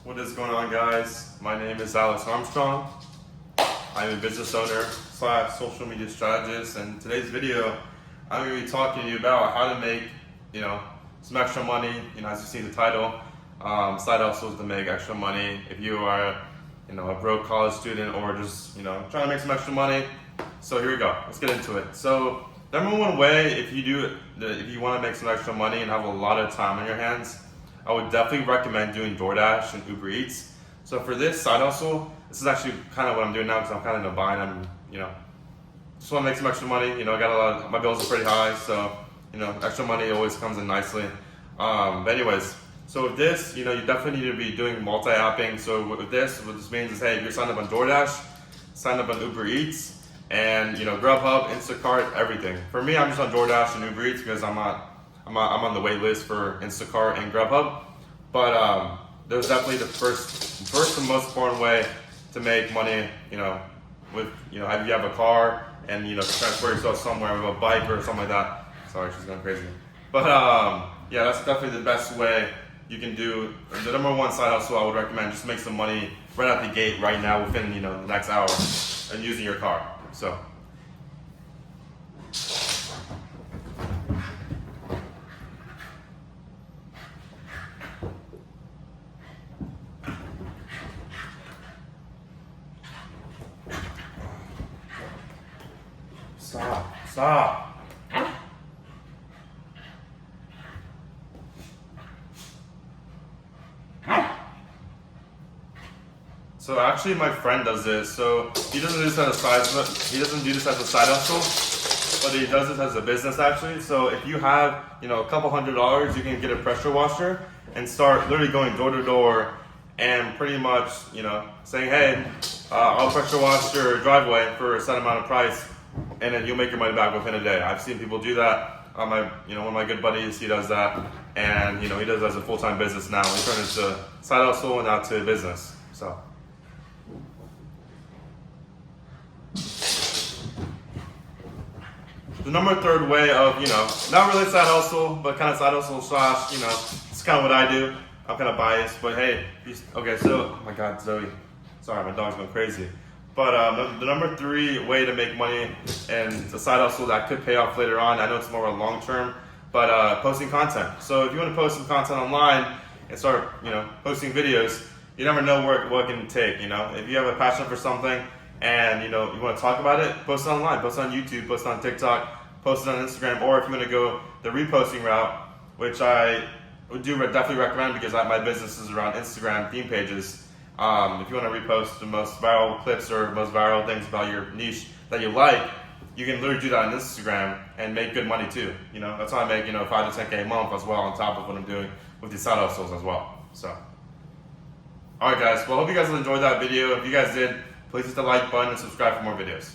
What is going on, guys? My name is Alex Armstrong. I'm a business owner / social media strategist, and in today's video I'm going to be talking to you about how to make some extra money. As you see the title, side hustles to make extra money. If you are a broke college student or just trying to make some extra money. So here we go. Let's get into it. So number one way, if you want to make some extra money and have a lot of time on your hands, I would definitely recommend doing DoorDash and Uber Eats. So for this side hustle, this is actually kind of what I'm doing now because I'm kind of in a bind. I'm just want to make some extra money. I got my bills are pretty high, so extra money always comes in nicely. But anyways, so with this, you definitely need to be doing multi-apping. So with this, what this means is, hey, if you're signed up on DoorDash, sign up on Uber Eats, and Grubhub, Instacart, everything. For me, I'm just on DoorDash and Uber Eats because I'm on the wait list for Instacart and Grubhub. But there's definitely the first and most important way to make money. If you have a car and transport yourself somewhere with a bike or something like that. Sorry, she's going crazy. But yeah, that's definitely the best way you can do. The number one side hustle I would recommend, just make some money right out the gate right now within the next hour and using your car. So. Stop. So actually my friend does this. So he doesn't do this as a side hustle, but he does this as a business actually. So if you have, a couple $100, you can get a pressure washer and start literally going door to door and pretty much, saying, hey, I'll pressure wash your driveway for a set amount of price, and then you'll make your money back within a day. I've seen people do that. One of my good buddies, he does that, and he does it as a full-time business now. He turned it into side hustle and now to business. So. The number third way of, not really side hustle, but kind of side hustle / it's kind of what I do. I'm kind of biased, but hey, okay, so, oh my God, Zoe. Sorry, my dog's going crazy. But the number 3 way to make money and a side hustle that could pay off later on, I know it's more of a long term, but posting content. So if you want to post some content online and start, posting videos, you never know what it can take, If you have a passion for something and, you want to talk about it, post it online, post it on YouTube, post it on TikTok, post it on Instagram, or if you want to go the reposting route, which I would definitely recommend because my business is around Instagram theme pages. If you want to repost the most viral clips or most viral things about your niche that you like, you can literally do that on Instagram and make good money too. That's how I make 5 to 10K a month as well on top of what I'm doing with these side hustles as well. So, all right, guys. Well, I hope you guys enjoyed that video. If you guys did, please hit the like button and subscribe for more videos.